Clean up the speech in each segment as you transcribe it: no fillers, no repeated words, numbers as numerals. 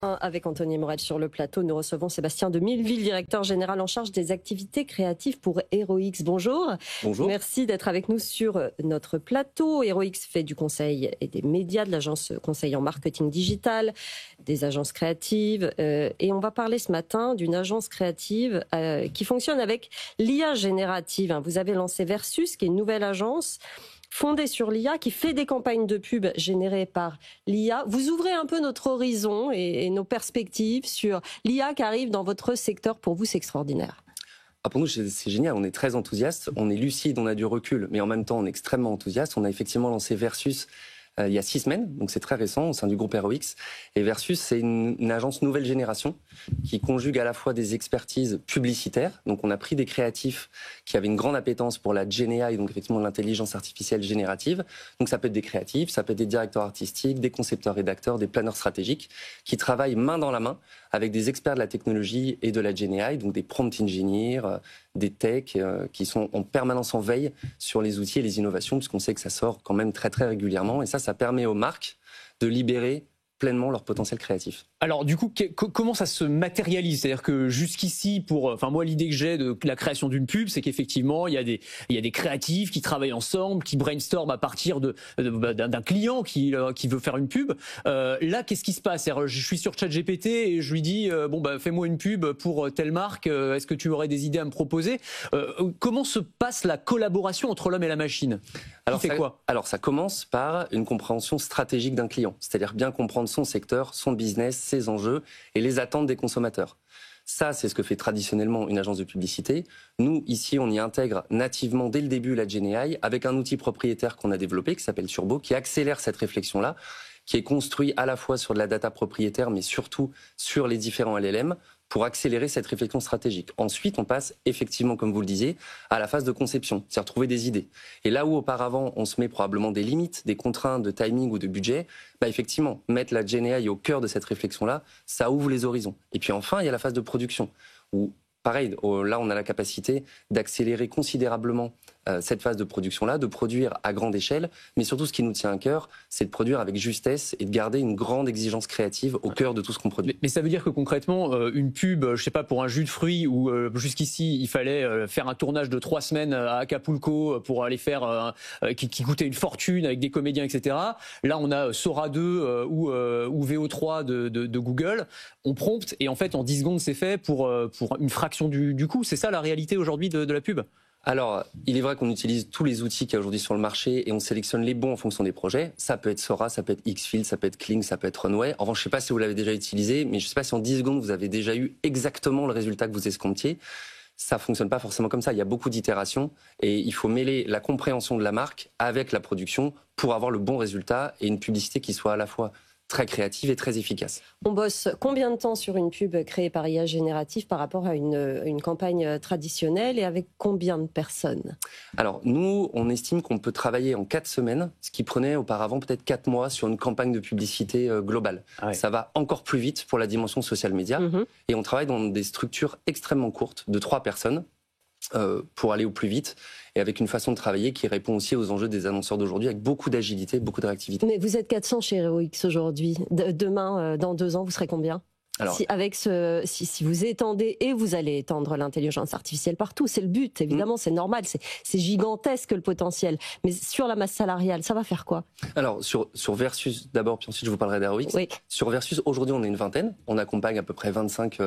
Avec Anthony Morel sur le plateau, nous recevons Sébastien de Milleville, directeur général en charge des activités créatives pour HeroX. Bonjour. Bonjour. Merci d'être avec nous sur notre plateau. HeroX fait du conseil et des médias, de l'agence conseil en marketing digital, des agences créatives. Et on va parler ce matin d'une agence créative qui fonctionne avec l'IA générative. Vous avez lancé Versus, qui est une nouvelle agence fondée sur l'IA, qui fait des campagnes de pub générées par l'IA. Vous ouvrez un peu notre horizon et nos perspectives sur l'IA qui arrive dans votre secteur. Pour vous, c'est extraordinaire. Pour nous, c'est génial. On est très enthousiaste. On est lucide, on a du recul, mais en même temps, on est extrêmement enthousiaste. On a effectivement lancé Versus il y a 6 semaines, donc c'est très récent au sein du groupe HeroX. Et Versus, c'est une agence nouvelle génération qui conjugue à la fois des expertises publicitaires. Donc on a pris des créatifs qui avaient une grande appétence pour la GenAI, donc effectivement l'intelligence artificielle générative. Donc ça peut être des créatifs, ça peut être des directeurs artistiques, des concepteurs rédacteurs, des planeurs stratégiques qui travaillent main dans la main avec des experts de la technologie et de la GenAI, donc des prompt engineers, des techs qui sont en permanence en veille sur les outils et les innovations, puisqu'on sait que ça sort quand même très très régulièrement. Et ça permet aux marques de libérer pleinement leur potentiel créatif. Alors du coup, comment ça se matérialise? C'est-à-dire que jusqu'ici, moi l'idée que j'ai de la création d'une pub, c'est qu'effectivement il y a des créatifs qui travaillent ensemble, qui brainstorment à partir d'un client qui veut faire une pub. Là, qu'est-ce qui se passe? Je suis sur ChatGPT et je lui dis fais-moi une pub pour telle marque. Est-ce que tu aurais des idées à me proposer? Comment se passe la collaboration entre l'homme et la machine? Alors ça commence par une compréhension stratégique d'un client, c'est-à-dire bien comprendre son secteur, son business, ses enjeux et les attentes des consommateurs. Ça, c'est ce que fait traditionnellement une agence de publicité. Nous, ici, on y intègre nativement dès le début la GenAI avec un outil propriétaire qu'on a développé qui s'appelle Turbo, qui accélère cette réflexion-là, qui est construit à la fois sur de la data propriétaire, mais surtout sur les différents LLM, pour accélérer cette réflexion stratégique. Ensuite, on passe effectivement, comme vous le disiez, à la phase de conception, c'est-à-dire trouver des idées. Et là où auparavant, on se met probablement des limites, des contraintes de timing ou de budget, effectivement, mettre la GenAI au cœur de cette réflexion-là, ça ouvre les horizons. Et puis enfin, il y a la phase de production, où pareil, là, on a la capacité d'accélérer considérablement cette phase de production-là, de produire à grande échelle, mais surtout ce qui nous tient à cœur, c'est de produire avec justesse et de garder une grande exigence créative au cœur de tout ce qu'on produit. Mais ça veut dire que concrètement, une pub, je sais pas, pour un jus de fruits, où jusqu'ici il fallait faire un tournage de 3 semaines à Acapulco pour aller faire qui coûtait une fortune avec des comédiens, etc. Là, on a Sora 2 ou VO3 de Google. On prompte et en fait en 10 secondes c'est fait pour une fraction du coût. C'est ça la réalité aujourd'hui de la pub? Alors, il est vrai qu'on utilise tous les outils qu'il y a aujourd'hui sur le marché et on sélectionne les bons en fonction des projets. Ça peut être Sora, ça peut être Xfield, ça peut être Kling, ça peut être Runway. En revanche, je ne sais pas si vous l'avez déjà utilisé, mais je ne sais pas si en 10 secondes, vous avez déjà eu exactement le résultat que vous escomptiez. Ça ne fonctionne pas forcément comme ça. Il y a beaucoup d'itérations et il faut mêler la compréhension de la marque avec la production pour avoir le bon résultat et une publicité qui soit à la fois très créative et très efficace. On bosse combien de temps sur une pub créée par IA générative par rapport à une campagne traditionnelle et avec combien de personnes? Alors nous, on estime qu'on peut travailler en 4 semaines, ce qui prenait auparavant peut-être 4 mois sur une campagne de publicité globale. Ah ouais. Ça va encore plus vite pour la dimension social media et on travaille dans des structures extrêmement courtes de 3 personnes. Pour aller au plus vite et avec une façon de travailler qui répond aussi aux enjeux des annonceurs d'aujourd'hui avec beaucoup d'agilité, beaucoup de réactivité. Mais vous êtes 400 chez HeroX aujourd'hui. Demain, dans 2 ans, vous serez combien? Alors, si vous étendez, et vous allez étendre l'intelligence artificielle partout, c'est le but, évidemment, c'est normal, c'est gigantesque le potentiel. Mais sur la masse salariale, ça va faire quoi? Alors, sur Versus d'abord, puis ensuite je vous parlerai d'HeroX. Oui. Sur Versus, aujourd'hui on est une vingtaine, on accompagne à peu près 25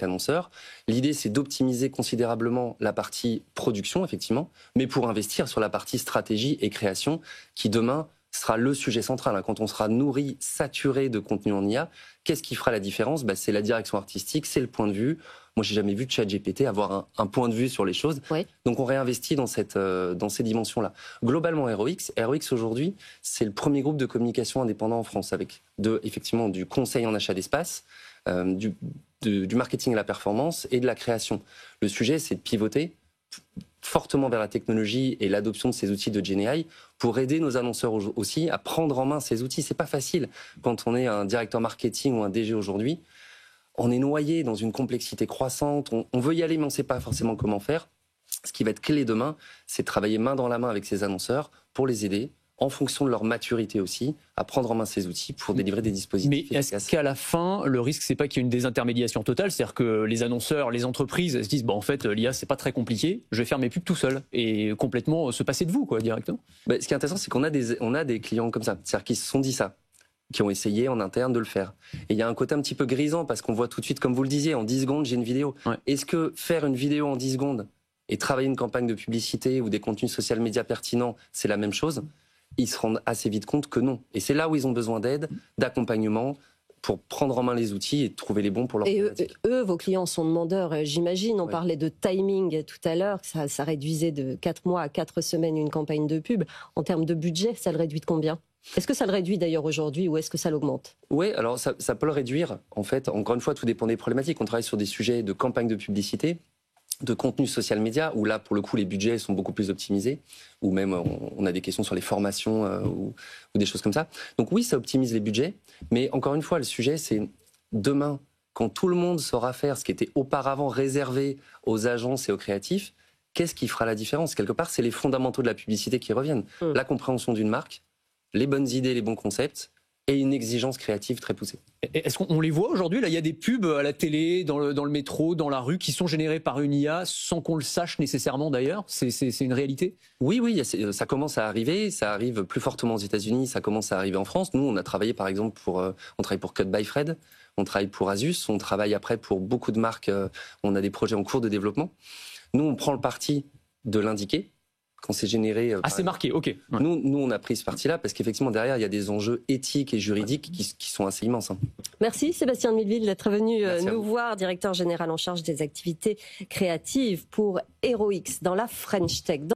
annonceurs. L'idée c'est d'optimiser considérablement la partie production, effectivement, mais pour investir sur la partie stratégie et création, qui demain sera le sujet central. Quand on sera nourri, saturé de contenu en IA, qu'est-ce qui fera la différence? C'est la direction artistique, c'est le point de vue. Moi, j'ai jamais vu ChatGPT avoir un point de vue sur les choses. Oui. Donc, on réinvestit dans ces dimensions-là. Globalement, HeroX aujourd'hui, c'est le premier groupe de communication indépendant en France, avec effectivement du conseil en achat d'espace, du marketing à la performance et de la création. Le sujet, c'est de pivoter fortement vers la technologie et l'adoption de ces outils de GenAI pour aider nos annonceurs aussi à prendre en main ces outils. C'est pas facile quand on est un directeur marketing ou un DG aujourd'hui. On est noyé dans une complexité croissante. On veut y aller, mais on ne sait pas forcément comment faire. Ce qui va être clé demain, c'est de travailler main dans la main avec ces annonceurs pour les aider en fonction de leur maturité aussi, à prendre en main ces outils pour délivrer des dispositifs efficaces. Mais est-ce qu'à la fin, le risque, c'est pas qu'il y ait une désintermédiation totale? C'est-à-dire que les annonceurs, les entreprises se disent, en fait, l'IA, c'est pas très compliqué, je vais faire mes pubs tout seul et complètement se passer de vous, quoi, directement. Ce qui est intéressant, c'est qu'on a des clients comme ça, c'est-à-dire qui se sont dit ça, qui ont essayé en interne de le faire. Et il y a un côté un petit peu grisant parce qu'on voit tout de suite, comme vous le disiez, en 10 secondes, j'ai une vidéo. Ouais. Est-ce que faire une vidéo en 10 secondes et travailler une campagne de publicité ou des contenus social médias pertinents, c'est la même chose? Ils se rendent assez vite compte que non. Et c'est là où ils ont besoin d'aide, d'accompagnement, pour prendre en main les outils et trouver les bons pour leur problématique. Et eux, vos clients sont demandeurs, j'imagine. On parlait de timing tout à l'heure, que ça réduisait de 4 mois à 4 semaines une campagne de pub. En termes de budget, ça le réduit de combien? Est-ce que ça le réduit d'ailleurs aujourd'hui ou est-ce que ça l'augmente? Oui, alors ça peut le réduire. En fait, encore une fois, tout dépend des problématiques. On travaille sur des sujets de campagne de publicité, de contenu social média, où là, pour le coup, les budgets sont beaucoup plus optimisés, ou même on a des questions sur les formations ou des choses comme ça. Donc oui, ça optimise les budgets, mais encore une fois, le sujet, c'est demain, quand tout le monde saura faire ce qui était auparavant réservé aux agences et aux créatifs, qu'est-ce qui fera la différence? Quelque part, c'est les fondamentaux de la publicité qui reviennent. La compréhension d'une marque, les bonnes idées, les bons concepts, et une exigence créative très poussée. Est-ce qu'on les voit aujourd'hui? Là, il y a des pubs à la télé, dans le métro, dans la rue, qui sont générées par une IA sans qu'on le sache nécessairement d'ailleurs. C'est une réalité? Oui, ça commence à arriver. Ça arrive plus fortement aux États-Unis, ça commence à arriver en France. Nous, on a travaillé par exemple on travaille pour Cut by Fred, on travaille pour Asus, on travaille après pour beaucoup de marques. On a des projets en cours de développement. Nous, on prend le parti de l'indiquer. Quand c'est généré... c'est marqué, ok. Ouais. Nous, on a pris ce parti-là parce qu'effectivement, derrière, il y a des enjeux éthiques et juridiques qui sont assez immenses. Merci Sébastien de Milleville d'être venu nous voir, directeur général en charge des activités créatives pour HeroX dans la French Tech.